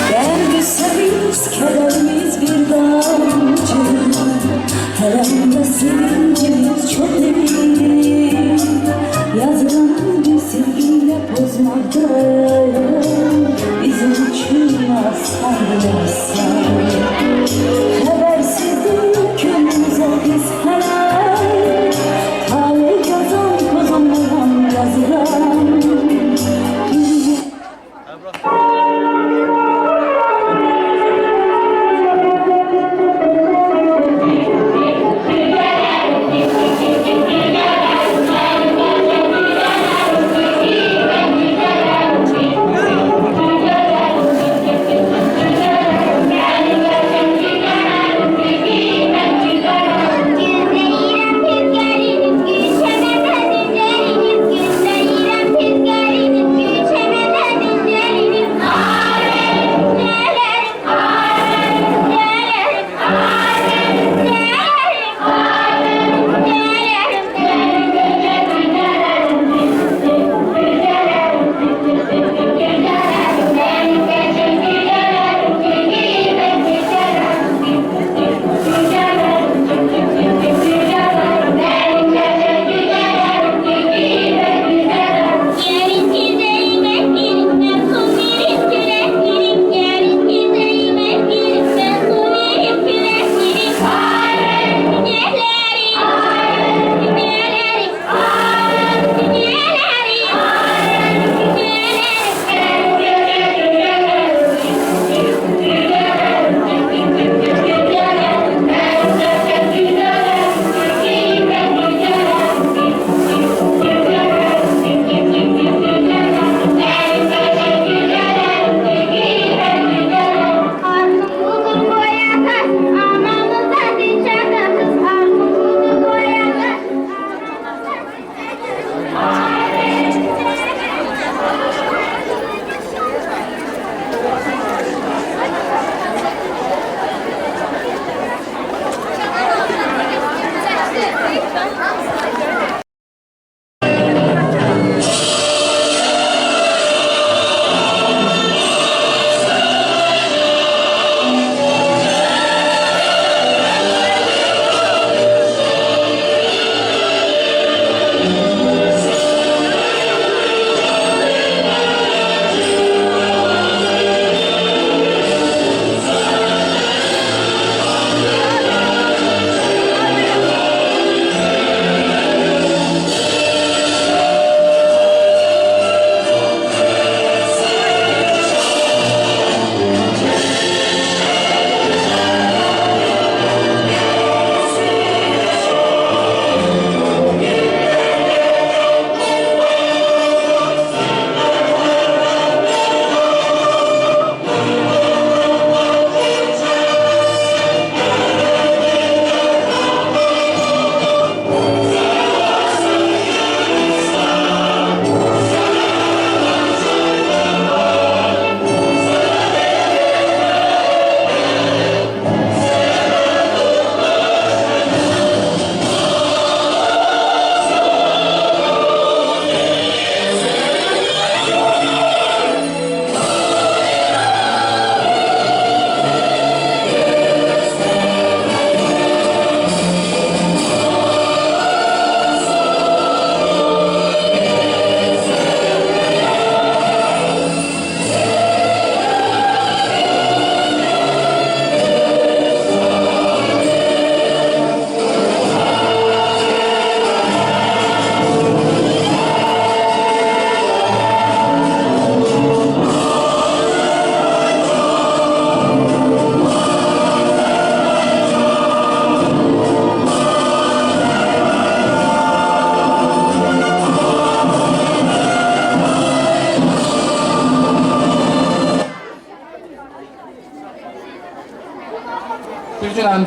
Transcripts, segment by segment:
Gelmişseniz kederimiz bir damcı, her anda sevincimiz çok eminim. Yazılan bir sevgiyle bozmakta bizim için aslan. Habersizlik gönlümüze biz helal, talih yazan kozanmadan yazılan.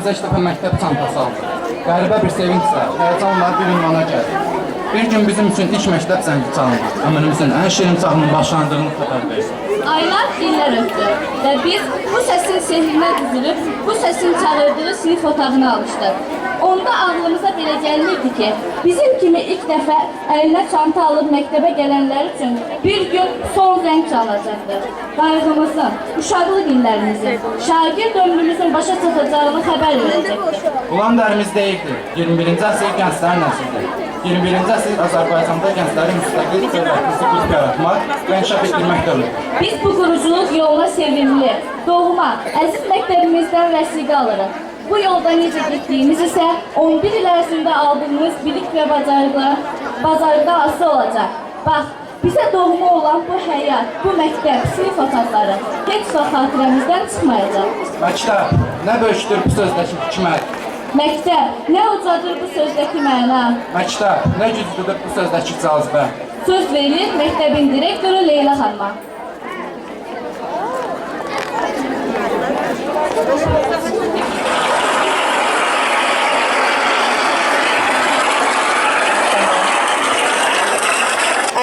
evimizə ilk dəfə məktəb çantası aldıq. Qəribə bir sevinçlə, həyəcanla bir ünvana gəldik. Bir gün bizim üçün ilk məktəb zəngi çalındı. Ömrümüzün ən şirin çağının başlandığını xəbər verdi. Aylar, illər ötdü və biz bu səsin sehrinə düzülüb, bu səsin çağırdığı sinif otağını almışdıq. Onda ağlımıza belə gəlmirdi ki, bizim kimi ilk dəfə əlinə çanta alıb məktəbə gələnlər üçün bir gün son zəng çalacaqdır. Qayğımızın, uşaqlıq illərimizin, şagird ömrümüzün başa çatacağını xəbər verəcəkdir. Ulan dərimiz deyildi. 21-ci əsr gənclərin nəsildir. 21-ci əsr Azərbaycanda gənclərin müstəqil dövlətli qrup yaratmaq və inkişaf etdirməkdə olur. Biz bu quruculuq yoluna sevimli, doğma, əziz məktəbimizdən vəsiqə alırıq. Bu yolda necə getdiyimiz isə 11 il ərzində aldığımız bilik və bacarıqda asılı olacaq. Bax, bizə doğma olan bu həyat, bu məktəb, sinif otaqları heç vaxt xatirəmizdən çıxmayacaq. Məktəb, nə böyükdür bu sözdəki hikmət? Məktəb, nə ucadır bu sözdəki məna? Məktəb, nə güclüdür bu sözdəki cazibə? Söz verilir məktəbin direktoru Leyla xanıma.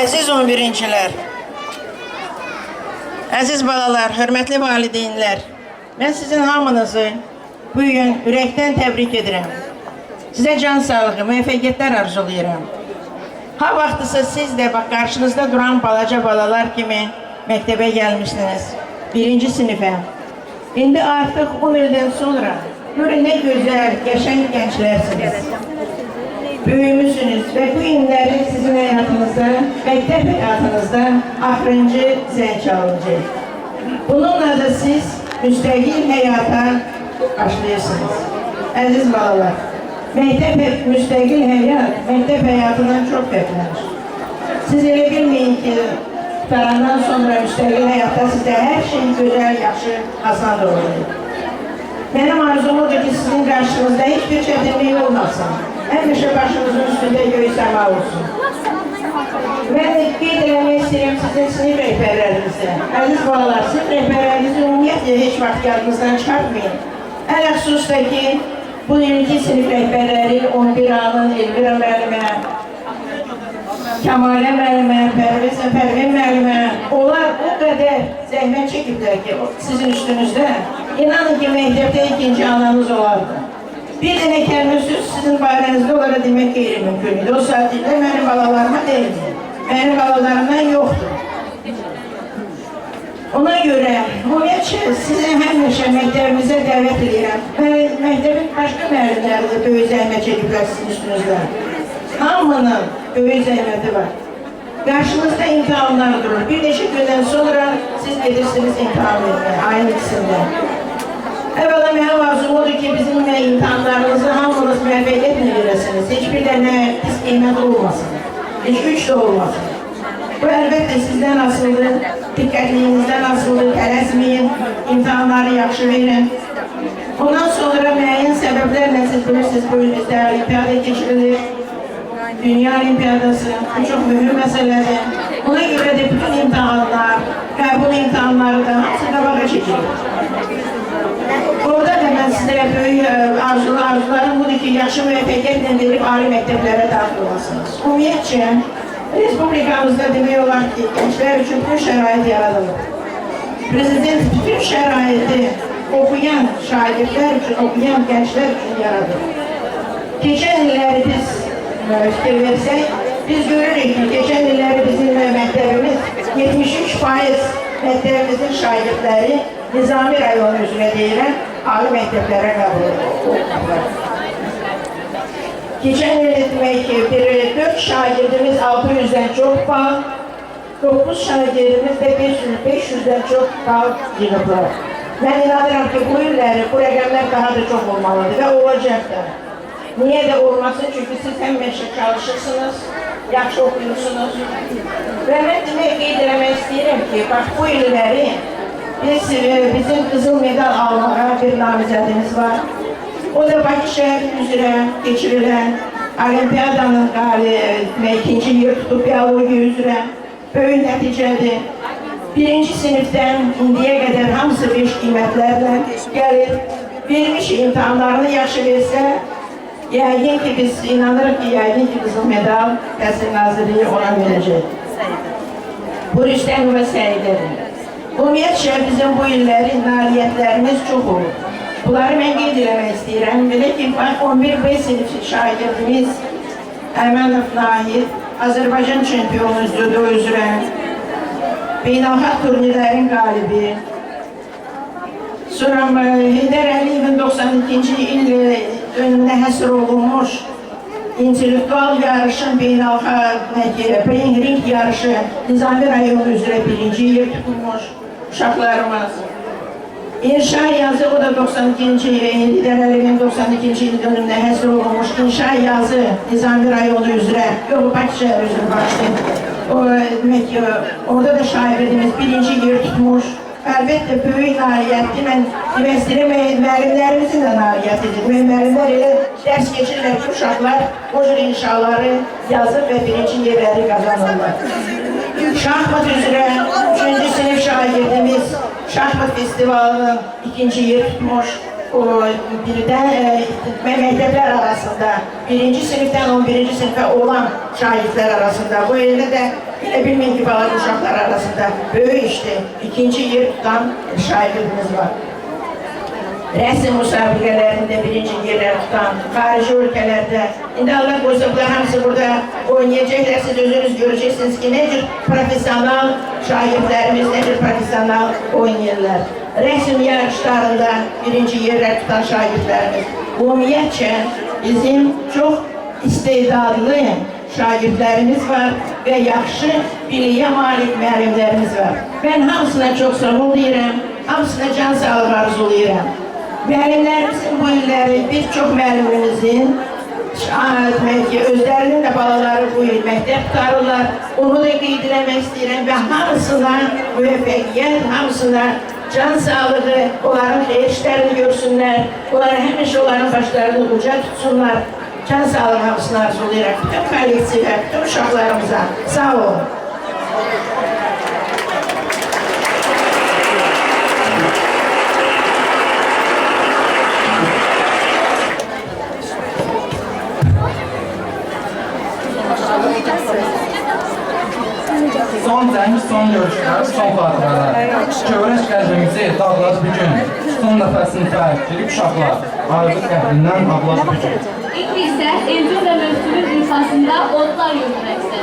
Əziz 11-cilər, əziz balalar, hörmətli valideynlər, mən sizin hamınızı bugün ürəkdən təbrik edirəm. Sizə can sağlığı, müvəffəqiyyətlər arzulayıram. Ha vaxtısa siz də bax, qarşınızda duran balaca balalar kimi məktəbə gəlmişsiniz, 1-ci sinifə. İndi artıq 10 ildən sonra görün nə gözəl, qəşəng gənclərsiniz. Böyümüsünüz və bu günləri sizin həyatınızda, məktəb həyatınızda axırıncı zəng çalınacaq. Bununla da siz müstəqil həyata başlayırsınız. Əziz balalar, müstəqil həyat, məktəb həyatından çox fərqlənir. Siz elə bilməyin ki, qutarandan sonra müstəqil həyatda sizə hər şey gözəl, yaxşı, asan olur. Mənim arzum odur ki, sizin qarşınızda heç bir çətinlik olmasın. Həmişə başınızın üstündə göy səma olsun. Mən qeyd eləmək istəyirəm sizin sinif rəhbərlərinizə. Əziz balalar, sinif rəhbərlərinizi ümumiyyətlə heç vaxt yadınızdan çıxartmayın. Ələxsus da ki, bu ilki sinif rəhbərləri 11-A'nın Elvira müəllimə, Kəmalə müəllimə, Pərvin müəllimə, onlar o qədər zəhmət çəkiblər ki, sizin üstünüzdə. İnanın ki, məktəbdə ikinci ananız olardı. Bir dənə kəlmə söz sizin barənizdə onlara demək qeyri-mümkündür. O saatində mənim balalarıma deyildir. Mənim balalarımdan yoxdur. Ona görə, ümumiyyətcə, sizə həmişə məktəbimizə dəvət edirəm. Məktəbin başqa müəllimləri də böyük zəhmət çəkiblər sizin üstünüzdə. Hamının böyük zəhməti var. Qarşınızda imtahanlar durur. Bir neçə gündən sonra siz gedirsiniz imtahan verməyə, ayın ikisində. Əvvəla mənim arzum odur ki, bizim imtahanlarınızı hamınız müvəffəqiyyətlə verəsiniz. Heç bir dənə pis qiymət olmasın. Heç güc də olmasın. Bu əlbəttə sizdən asılıdır, diqqətliyinizdən asılıdır, tələsməyin, imtahanları yaxşı verin. Ondan sonra müəyyən səbəblərlə siz bilirsiniz, bu ildə olimpiada keçirilir. Dünya olimpiyadası, bu çox mühüm məsələdir. Ona görə də bütün imtahanlar, qəbul imtahanları da hamısı qabağa çəkilir. Orada da mən sizlərə böyük arzularım budur ki, yaxşı müvəffəqiyyətlə verib ali məktəblərə daxil olasınız. Ümumiyyətcə, Respublikamızda demək olar ki, gənclər üçün bütün şərait yaradılır. Prezident bütün şəraiti oxuyan şagirdlər üçün, oxuyan gənclər üçün yaradır. Keçən illəri biz fikir versək, biz görürük ki, keçən illəri bizim məktəbimiz 73% məktəbimizin şagirdləri Nizami rayonu üzrə deyilən ali məktəblərə qəbul olunurlar. Keçən il demək ki, 4 şagirdimiz 600-dən çox bal, 9 şagirdimiz də 500-dən çox bal yığıblar. Mən inanıram ki, bu illəri bu rəqəmlər daha da çox olmalıdır və olacaq da. Niyə də olmasın? Çünki siz həmişə çalışırsınız, yaxşı oxuyursunuz. Və mən demək qeyd eləmək istəyirəm ki, bax bu illəri bizim qızıl medal almağa bir namizədimiz var. O da Bakı şəhəri üzrə keçirilən olimpiyadanın ikinci yer tutub biologiya üzrə böyük nəticədir. 1-ci sinifdən indiyə qədər hamısı 5 qiymətlərlə gəlir. vermiş imtahanlarını yaxşı versə, yəqin ki, biz inanırıq ki, yəqin ki, qızıl medal Təhsil Nazirliyi ona verəcək. Bu Rüstəmova Səidədir. Ümumiyyətcə, bizim bu illəri nailiyyətlərimiz çox olur. Bunları mən qeyd eləmək istəyirəm. Belə ki, 11B sinif şagirdimiz Əmənov Nahid, Azərbaycan çempionu cüdo üzrə, beynəlxalq turnirlərin qalibi. Sonra Heydər Əliyevin 92-ci il həsr olunmuş intellektual yarışın beynəlxalq ring yarışı Nizami rayonu üzrə birinci yer tutulmuş uşaqlarımız. İnşa yazı, o da 92-ci Heydər Əliyevin 92-ci il dönümünə həsr olunmuş İnşa yazı Nizami rayonu üzrə, yox, Bakı şəhəri üzrə başlayın. Orada da şagirdimiz birinci yer tutmuş. Əlbəttə, böyük nailiyyətdir. Mən demək istəyirəm, müəllimlərimizin də nailiyyətidir. Müəllimlər elə dərs keçirlər ki, uşaqlar o cür inşaları yazır və birinci yerləri qazanırlar. Şahmat üzrə 3-cü sinif şagirdimiz şahmat festivalının 2-ci yer tutmuş. Birdən məktəblər arasında, 1-ci sinifdən 11-ci sinifə olan şagirdlər arasında, bu elə də elə bilməyin ki, balaca uşaqlar arasında böyük işdir. 2-ci yer tutan şagirdimiz var. Rəsm müsabiqələrində 1-ci yerlər tutan, xarici ölkələrdə. İndi Allah qoysa, bunlar hamısı burada oynayacaqlar, siz özünüz görəcəksiniz ki, nə cür profesional şagirdlərimiz, nə cür profesional oynayırlar. Rəsm yarışlarında 1-ci yerlər tutan şagirdlərimiz. Ümumiyyətcə, bizim çox istedadlı şagirdlərimiz var və yaxşı biliyə malik müəllimlərimiz var. Mən hamısına çox sağ ol deyirəm, hamısına can sağlıq arzulayıram. Müəllimlərimizin bu illəri, bir çox müəllimimizin özlərinin də balaları bu il məktəb tutarırlar. Onu da qeyd eləmək istəyirəm və hamısına müvəffəqiyyət, hamısına can sağlığı, onların xeyir işlərini görsünlər, onları həmişə onların başlarını uca tutsunlar. Can sağlığı hamısını arzulayıraq, bütün kollektivə, bütün uşaqlarımıza sağ olun. Son cəng, son görüşlər, son xatirələr. Kövrək qəlbimizi dağlar bir gün. Son nəfəsini fərq edib uşaqlar. Arzu qəhrindən ağlar bir gün. İlk isə Elcun və Mövsümün ifasında Odlar yolu rəqsi.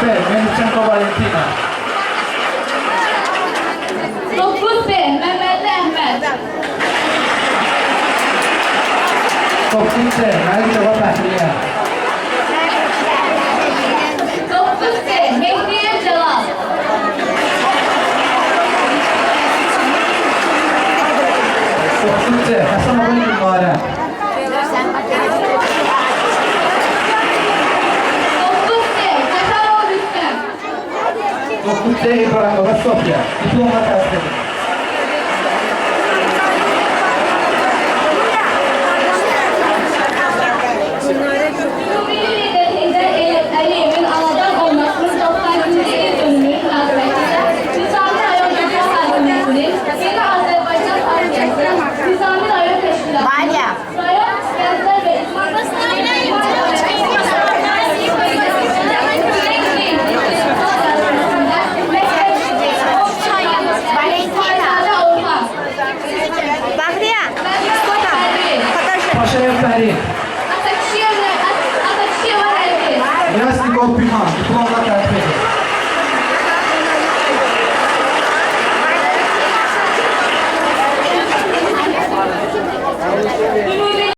Melihçenko Valentina. 9B, Məmmədli Əhməd. 9C, Məlikova Fəhriyə. 9C, Mehdiyə Cəlal. 9C, Həsənova Gülmarə. 9C, Cəfərov Rüstəm. 9C, İbrahimova Sofya. Diplomla təsdiq edin. Cumhuriyet lideri Heydər Əliyevin anadan olmasının 90-cı il dönümü münasibətində Nizami rayon Qəzəl hakimiyyətinin Yeni Azərbaycan Partiyası Nizami rayon təşkilatı rayon Gənclər və Paşayev Fərid. Atakşiyeva Hərbi. Mirasnikov Pühan. Diplomla təsdiq edin.